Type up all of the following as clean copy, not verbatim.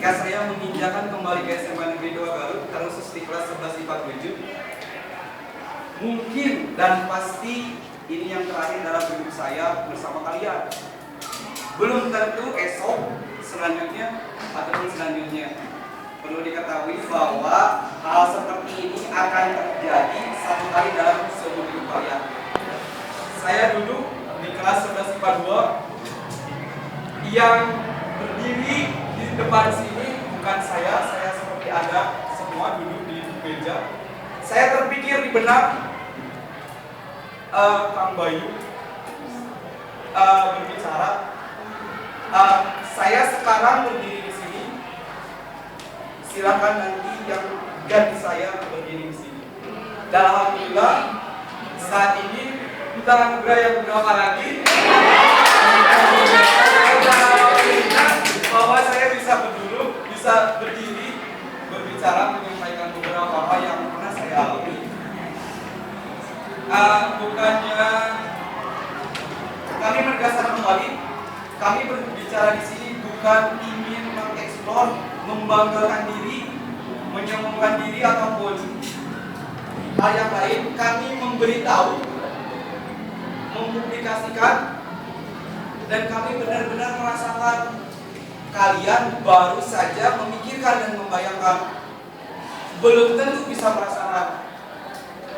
ketika saya menginjakan kembali ke SMA Negeri 2 Garut, khusus di kelas 11 IPA 7, mungkin dan pasti ini yang terakhir dalam hidup saya bersama kalian. Belum tentu esok, selanjutnya, ataupun selanjutnya. Perlu diketahui bahwa hal seperti ini akan terjadi satu kali dalam seumur hidup kalian. Saya duduk di kelas 11 IPA 2, yang berdiri di depan sini bukan saya seperti Anda semua duduk di meja. Saya terpikir di benak Kang Bayu berbicara. Saya sekarang berdiri di sini. Silakan nanti yang ganti saya berdiri di sini. Dan alhamdulillah saat ini kita anugerah yang berapa lagi? Bahwa saya bisa berdiri, berbicara, menyampaikan beberapa hal yang pernah saya alami. Bukannya kami menegaskan kembali, kami berbicara di sini bukan ingin mengeksplor, membanggakan diri, menyombongkan diri ataupun hal yang lain. Kami memberitahu, mempublikasikan, dan kami benar-benar merasakan kalian baru saja memikirkan dan membayangkan, belum tentu bisa merasakan.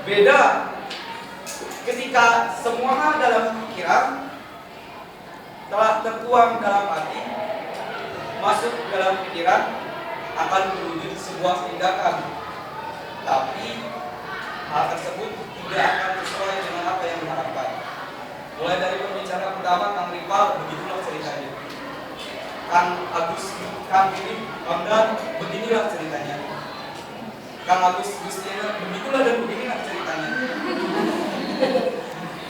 Beda ketika semua hal dalam pikiran telah tertuang dalam hati, masuk dalam pikiran, akan berwujud sebuah tindakan. Tapi hal tersebut tidak akan sesuai dengan apa yang diharapkan. Mulai dari pembicara pertama, Kang Ripal, begitulah ceritanya. Kang Agus, Kang Philip, Kang Dan, beginilah ceritanya. Kang Agus Gustiana, begitulah dan beginilah ceritanya.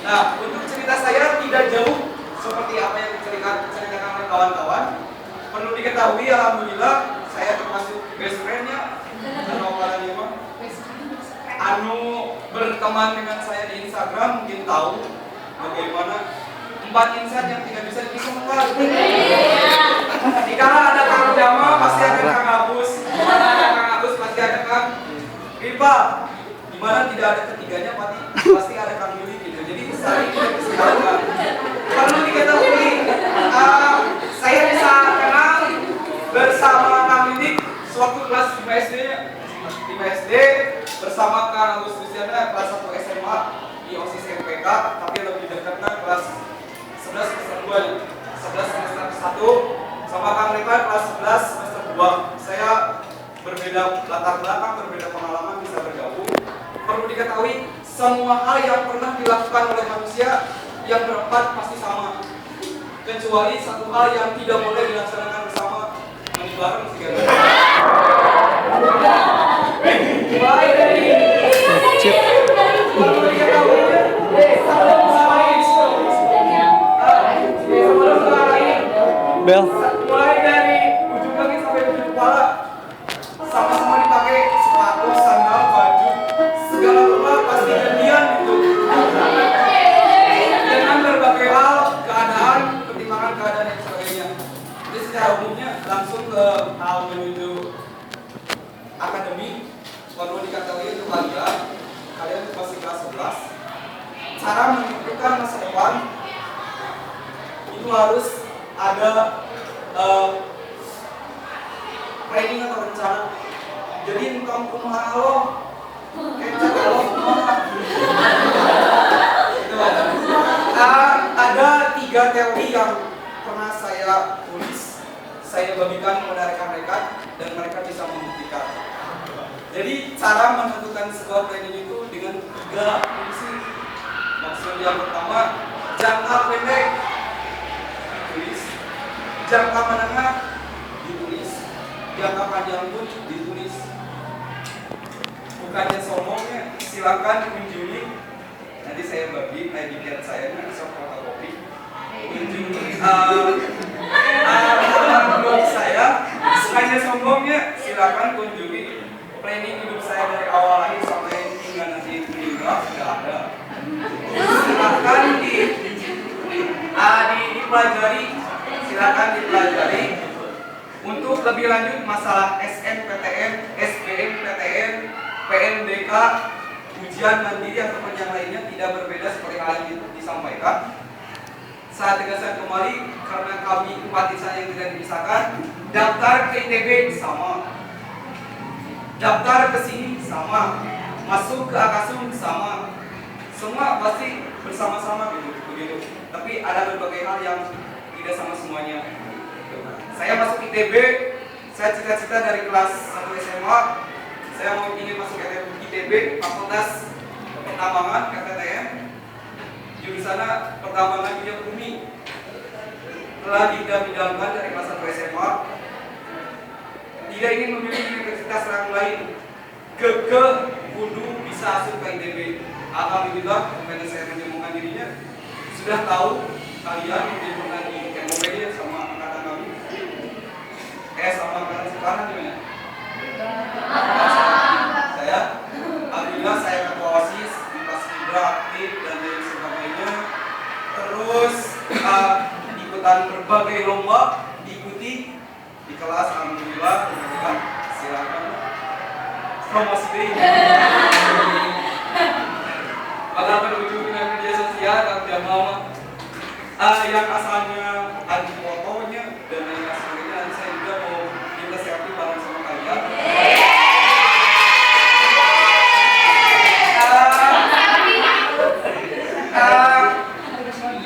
Nah, untuk cerita saya tidak jauh seperti apa yang diceritakan oleh kawan-kawan. Perlu diketahui, alhamdulillah saya termasuk best friend-nya anu berteman dengan saya di Instagram, mungkin tahu bagaimana 4 insan yang tidak bisa dipisahkan. Jika ada Kang Jama, pasti ada Kang Agus. Ada Kang Agus, pasti ada Kang Ripa. Dimana tidak ada ketiganya, pasti ada Kang Yuli gitu. Jadi saling tidak dipisahkan. Perlu diketahui, saya bisa kenal bersama Kang Yuli sewaktu kelas 5 SD bersama Kang Agus Luciana kelas 1 SMA di OSIS MPK, tapi lebih dekatnya kelas 11 semester 2, 11 semester 1 sama Kang Ripa kelas 11 semester 2. Saya berbeda latar belakang, berbeda pengalaman, bisa bergabung. Perlu diketahui, semua hal yang pernah dilakukan oleh manusia yang berempat pasti sama, kecuali satu hal yang tidak boleh dilaksanakan bersama, mandi bareng segala. Mulai dari perlu diketahui, Bel. mulai dari ujung kaki sampai ujung kepala sama-sama dipakai sepatu, sandal, baju, segala rupa pasti gantian gitu. Dengan berbagai hal, keadaan, pertimbangan keadaan dan sebagainya. Jadi secara umumnya langsung ke hal menuju akademik. Perlu diketahui untuk kalian masih kelas 11. Cara menentukan masa depan itu harus ada planning atau rencana. Jadi engkau kumaha lo, kecak lo kumaha. Ada 3 teori yang pernah saya tulis, saya bagikan kepada rekan-rekan dan mereka bisa membuktikan. Jadi cara menentukan sebuah planning itu dengan 3 fungsi. Maksud yang pertama, jangka pendek ditulis, jangka menengah ditulis, jangka panjang pun ditulis. Bukannya sombongnya, silakan kunjungi. Nanti saya bagi etiket saya nanti sok fotokopi. Kunjungi blog saya. Bukannya sombongnya, silakan kunjungi planning hidup saya dari awal lahir sampai hingga nanti meninggal sudah ada. Silakan dipelajari, silakan dipelajari untuk Untuk lebih lanjut masalah SNPTN, SBMPTN, PNBK, ujian mandiri ataupun yang lainnya tidak berbeda seperti hal yang disampaikan. Saya tegaskan kembali karena kami 4 insan yang tidak dipisahkan, daftar ke ITB sama, daftar ke sini sama, masuk ke Akasum sama, semua pasti bersama-sama begitu. Tapi ada berbagai hal yang tidak sama semuanya. Saya masuk ITB, saya cita-cita dari kelas 1 SMA, saya ingin masuk ITB, Fakultas Pertambangan, FTTM, jurusan Pertambangan Minyak Bumi. Telah didamkan dari kelas 1 SMA, tidak ingin memilih universitas yang lain, kudu bisa masuk ke ITB. Alhamdulillah, kepada saya menemukan dirinya, sudah tahu kalian mungkin pernah di MOPD sama angkatan kami. Sama angkatan sekarang gimana? Saya, alhamdulillah saya ketua OSIS, pas Ibra aktif dan lain sebagainya. Terus ikutan berbagai lomba, diikuti di kelas, alhamdulillah. Silakan promosi diri. Pada berujung dengan media sosial, kalau tidak mau yang asalnya ada fotonya dan lain sebagainya, nanti saya juga mau minta selfie bareng sama kalian.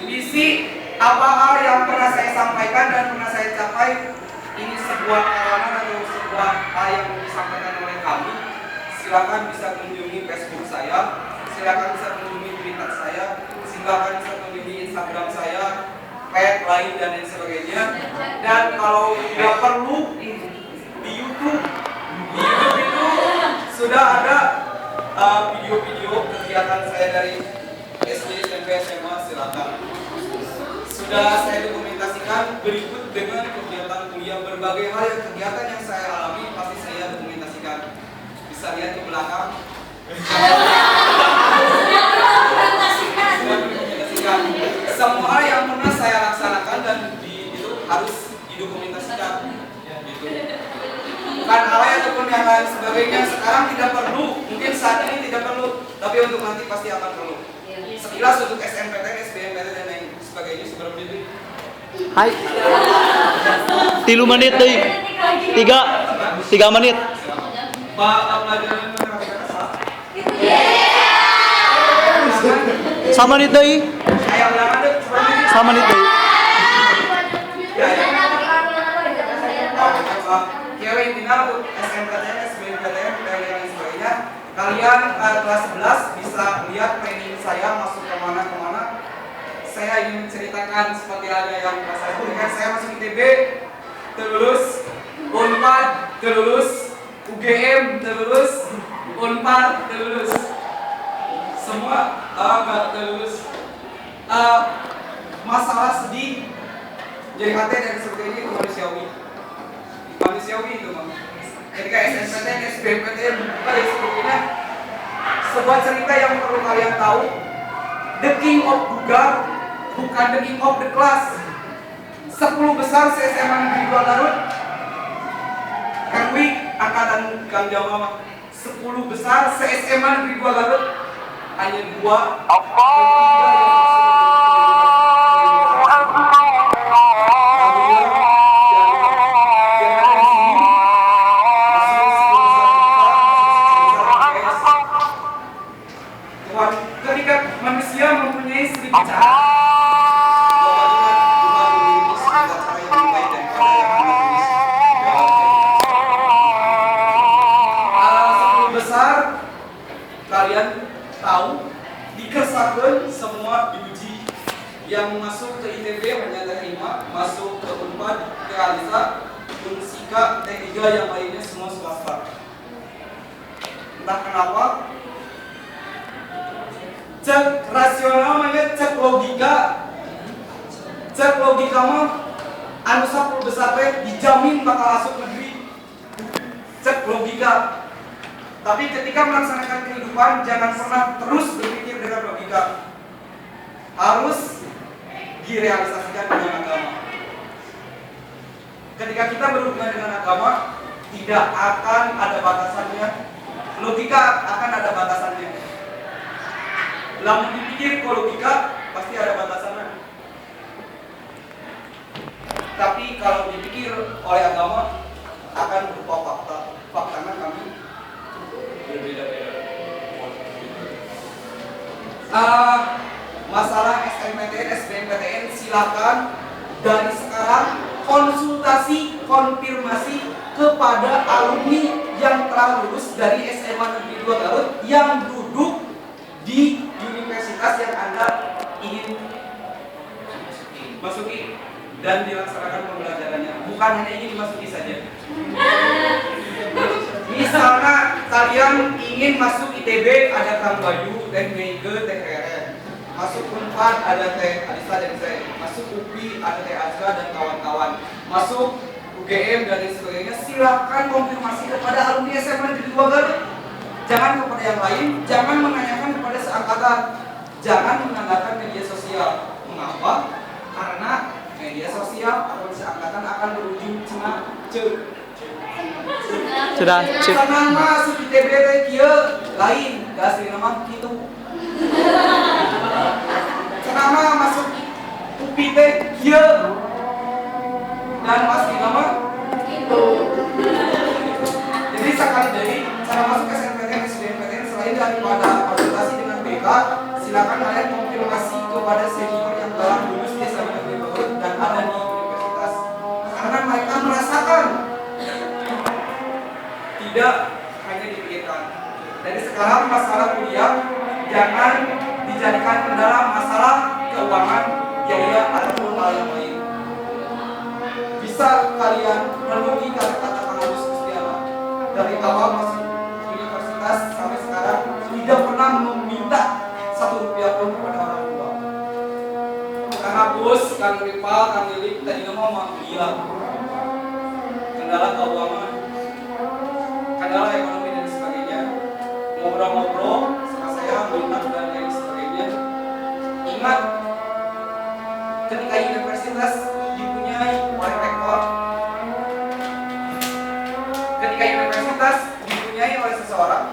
Visi apa hal yang pernah saya sampaikan dan pernah saya capai, ini sebuah pengalaman atau sebuah hal yang disampaikan oleh kami. Silakan bisa kunjungi Facebook saya, silakan bisa kunjungi Twitter saya, silakan bisa kunjungi Instagram saya, pet lain dan lain sebagainya. Dan kalau tidak perlu di YouTube itu sudah ada video-video kegiatan saya dari SD, SMP, SMA, silakan. Sudah saya dokumentasikan berikut dengan kegiatan kuliah, berbagai hal yang kegiatan yang saya alami pasti saya dokumentasikan. Bisa lihat ke belakang. Semua hal yang pernah saya laksanakan dan itu harus didokumentasikan, gitu. Bukan hal ataupun yang lain sebagainya sekarang tidak perlu, mungkin saat ini tidak perlu, tapi untuk nanti pasti akan perlu. Sekilas untuk SNPTN, SBMPTN dan lain sebagainya sebelum itu. Hai. 3 menit deh. 3 menit. Pak pelajaran matematika Sama menit deh. saya ulang ada Sama menit deh. ya intinya untuk SNPTN, SBMPTN dan lain sebagainya, kalian kelas 11 bisa lihat training saya masuk kemana. Saya ingin menceritakan seperti ada yang saya berikan. Saya masuk ITB, terlulus, Unpad, terlulus, UGM, terlulus, Unpad, terlulus. Semua nggak terlulus. Masalah sedih, jadi hati dan sebagainya itu manusiawi itu bang. Ketika SNPTN, SBMPTN dan sebagainya, sebuah cerita yang perlu kalian tahu. The King of Bugar bukan the King of the class. 10 besar SMA Negeri 2 Garut. Herwig angkatan Kang Jawa. 10 besar SMA Negeri 2 Garut hanya 2 dan 3 yang ketika manusia mempunyai 1000 cara, kalian tahu dikesakan semua diuji. Yang masuk ke ITB hanya terima, masuk ke Unpad, ke Alisa, Unsika, T3 yang lainnya semua swasta. Entah kenapa, cek rasional namanya, cek logika mah anu 10 besar dijamin bakal masuk negeri. Cek logika. Tapi ketika melaksanakan kehidupan, jangan pernah terus berpikir dengan logika. Harus direalisasikan dengan agama. Ketika kita berhubungan dengan agama, tidak akan ada batasannya. Logika akan ada batasannya. Lamun dipikir kalau logika pasti ada batasannya. Tapi kalau dipikir oleh agama akan berupa fakta. Faktanya kami berbeda-beda. Masalah SNMPTN, SBMPTN silakan dari sekarang konsultasi, konfirmasi kepada alumni yang telah lulus dari SMA Negeri 2 Garut yang duduk di universitas yang Anda ingin masuki dan dilaksanakan pembelajarannya. Bukan hanya ingin dimasuki saja. Misalnya kalian ingin masuk ITB, ada Kang Bayu, Teh Meige, Teh Eren. Masuk Unpad ada Teh Alisa dan saya. Masuk UPI ada Teh Azra dan kawan-kawan. Masuk UGM dan lain sebagainya. Silakan konfirmasi kepada alumni SMA Negeri 2 Garut. Jangan kepada yang lain, jangan menanyakan kepada seangkatan. Jangan mengandalkan media sosial. Mengapa? Karena media sosial atau seangkatan akan berujung cenah Sudah, cip. Senang masuk ITB teh kieu lain, gak asli nama kitu. Senang masuk UPI teh kieu dan asli nama kitu. Jadi sekali dari cara masuk SNMPTN, SBMPTN selain daripada konsultasi dengan BK, silakan kalian konfirmasi kepada senior yang telah lulus di SMA Negeri Bogor dan ada di universitas. Karena mereka merasakan tidak hanya dipikirkan. Dari sekarang masalah kuliah jangan dijadikan kendala masalah keuangan, biaya ataupun hal yang lain. Bisa kalian renungi kata-kata Kang Agus Kristiana dari awal masuk universitas sampai sekarang tidak pernah meminta 1 rupiah pun kepada orang tua. Kang Agus, Kang Rival, Kang Lilik tadi ngomong bilang kendala keuangan, kendala ekonomi dan sebagainya, ngobrol-ngobrol sama saya, minat dan lain sebagainya. Ingat, ketika universitas dipunyai oleh rektor, ketika universitas dipunyai oleh seseorang,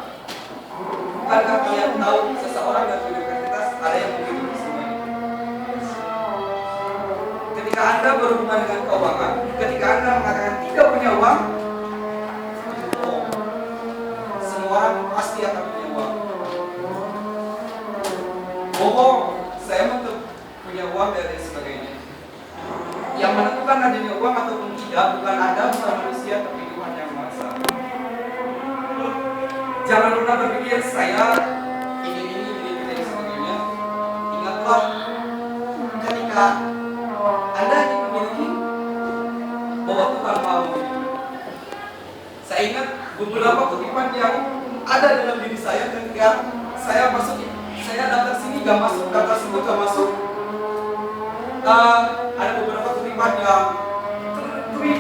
bukankah kalian tahu seseorang dari universitas ada yang menghidupi semuanya? Ketika Anda berhubungan dengan keuangan, ketika Anda mengatakan tidak punya uang, orang pasti akan punya uang. Bohong, saya untuk punya uang dan lain sebagainya. Yang menentukan adanya uang ataupun tidak bukan Anda, bukan manusia, tapi Tuhan yang Maha Esa. Jangan pernah berpikir saya ini dan sebagainya. Ingatlah, ketika Anda ingin memiliki, bahwa Tuhan Maha memiliki. Saya ingat beberapa kutipan yang ada dalam diri saya ketika saya daftar sini gak masuk, daftar sini gak masuk. Ada beberapa kutipan yang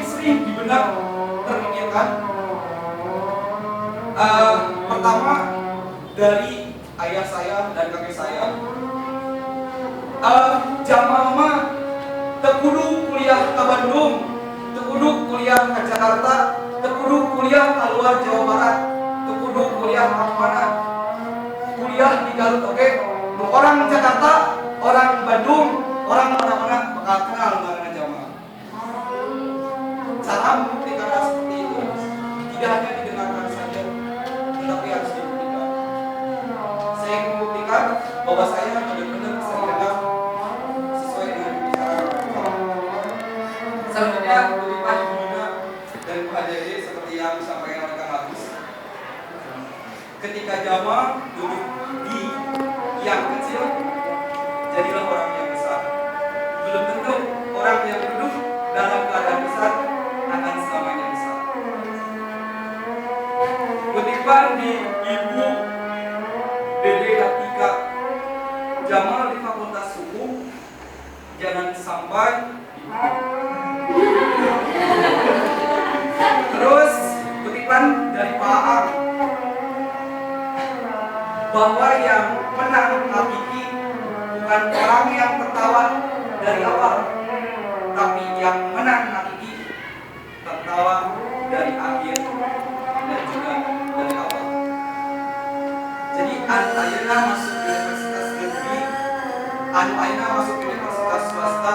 sering di benak terpikirkan. Pertama dari ayah saya dan kakek saya. Jamal tekudu kuliah ke Bandung, tekudu kuliah ke Jakarta, tekudu kuliah ke luar Jawa Barat, tekudu kuliah mana? Kuliah di Garut, oke? Orang Jakarta, orang Bandung, orang mana-mana bakal kenal dengan Jamal. Cara membuktikan seperti itu tidak hanya didengarkan saja, tetapi harus dibuktikan. Saya ingin membuktikan bahwa saya benar-benar bisa didengar sesuai dengan bicara. Selanjutnya kutipan Ibunda dan Bu Hajari seperti yang disampaikan oleh Kang Agus. Ketika Jamal duduk di yang kecil, jadilah orang yang besar. Belum tentu orang yang duduk dalam keadaan besar akan selamanya besar. Kutipan di Ibu Dede Atika, Jamal di Fakultas Hukum, jangan sampai terus kutipan dari Pak Aang, bahwa yang menang hakiki bukan orang yang tertawa dari awal, tapi yang menang hakiki dari akhir dan juga dari awal. Jadi ayeuna masuk universitas negeri, ayeuna masuk universitas swasta,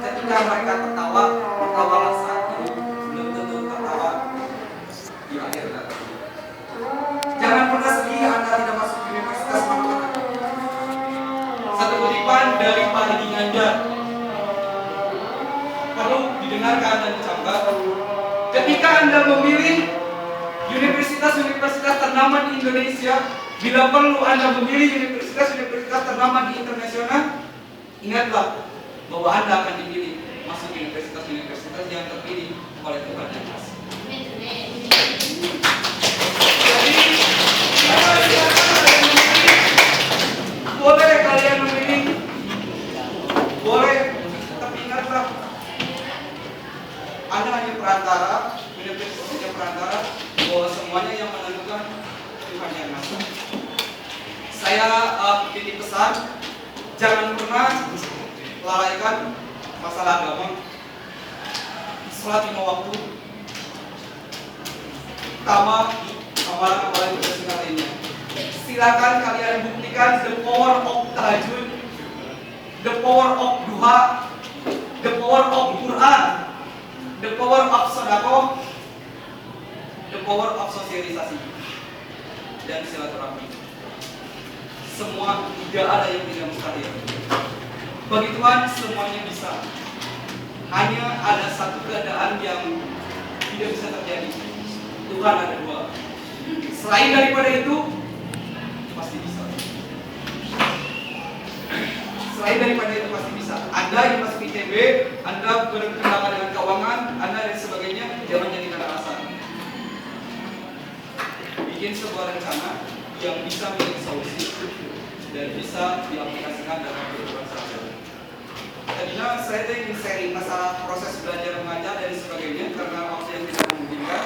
ketika mereka tertawa langsung itu belum tentu tertawa di akhir nanti. Jangan pernah sedih Anda tidak masuk universitas mana-mana. Satu kutipan dari Pak Hadi Nganjar perlu didengarkan dan dicatat. Ketika Anda memilih universitas-universitas ternama di Indonesia, bila perlu Anda memilih universitas-universitas ternama di internasional, ingatlah bahwa Anda akan dipilih masuk universitas-universitas yang terpilih oleh Tuhan yang Maha. Boleh kalian memilih, boleh, tapi ingatlah Anda hanya perantara, universitas hanya perantara, bahwa semuanya yang menentukan Tuhan yang Maha. Saya titip pesan, jangan pernah lalaikan masalah agama. Sholat 5 waktu, tamat amalan-amalan ibadah lainnya. Silakan kalian buktikan the power of tahajud, the power of duha, the power of Quran, the power of sedekah, the power of sosialisasi dan silaturahmi. Semua tidak ada yang tidak mustahil. Bagi Tuhan semuanya bisa. Hanya ada satu keadaan yang tidak bisa terjadi. Tuhan ada dua. Selain daripada itu, pasti bisa. Selain daripada itu pasti bisa. Anda yang masuk ITB, Anda berkendala dengan keuangan, Anda dan sebagainya, jangan jadikan alasan. Bikin sebuah rencana yang bisa menjadi solusi dan bisa diaplikasikan dalam kehidupan sehari-hari. Tadinya saya ingin sharing masalah proses belajar mengajar dan sebagainya karena waktu yang tidak memungkinkan.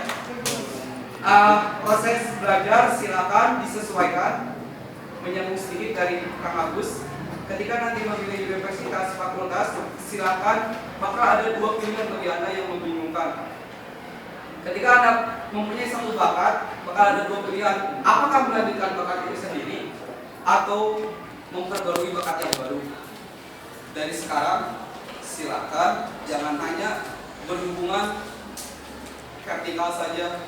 Proses belajar silakan disesuaikan, menyambung sedikit dari Kang Agus. Ketika nanti memilih universitas fakultas, silakan, maka ada dua pilihan bagi Anda yang membingungkan. Ketika Anda mempunyai satu bakat, maka ada dua pilihan. Apakah melanjutkan bakat itu sendiri atau memperbarui bakat yang baru? Dari sekarang, silakan jangan hanya berhubungan vertikal saja.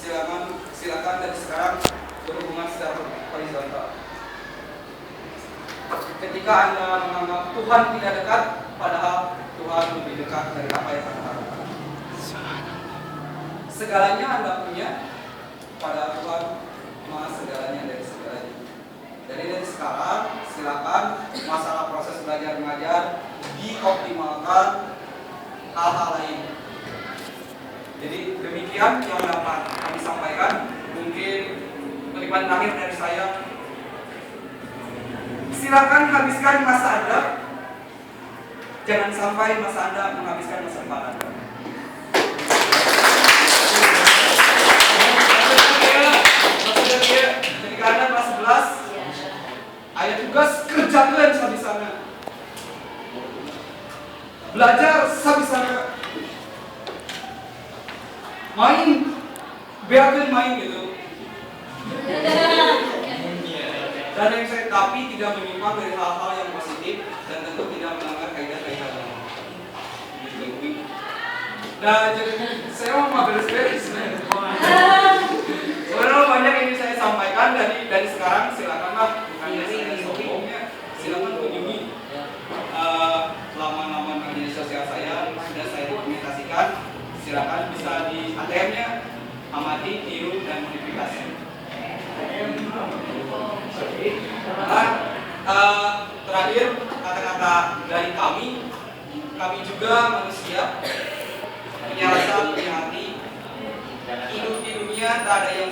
Silakan dari sekarang berhubungan secara horizontal. Ketika Anda menganggap Tuhan tidak dekat, padahal Tuhan lebih dekat dari apa yang Anda harapkan. Segalanya Anda punya, pada Tuhan Maha segalanya dari segalanya. Jadi dari sekarang, silakan masalah proses belajar mengajar dioptimalkan hal-hal lain. Jadi demikian yang dapat kami sampaikan. Mungkin kalimat terakhir dari saya. Silakan habiskan masa Anda. Jangan sampai masa Anda menghabiskan masa depan Anda. Ketika Anda kelas 11, ayat tugas kerjakan sabisana. Belajar sabisana. Main, biarkan main gitu. Dan yang saya tapi tidak menyimpang dari hal-hal yang positif dan tentu tidak melanggar kaidah-kaidah agama. Nah, jadi saya mau beres-beres. Sebenarnya banyak yang saya sampaikan dari sekarang, silakanlah bukannya saya sombongnya, silakan kunjungi laman-laman media sosial saya sudah saya dokumentasikan. Silakan bisa di ATM-nya amati, tiru dan modifikasi. Terakhir kata-kata dari kami juga manusia punya rasa, punya hati. Hidup di dunia tak ada yang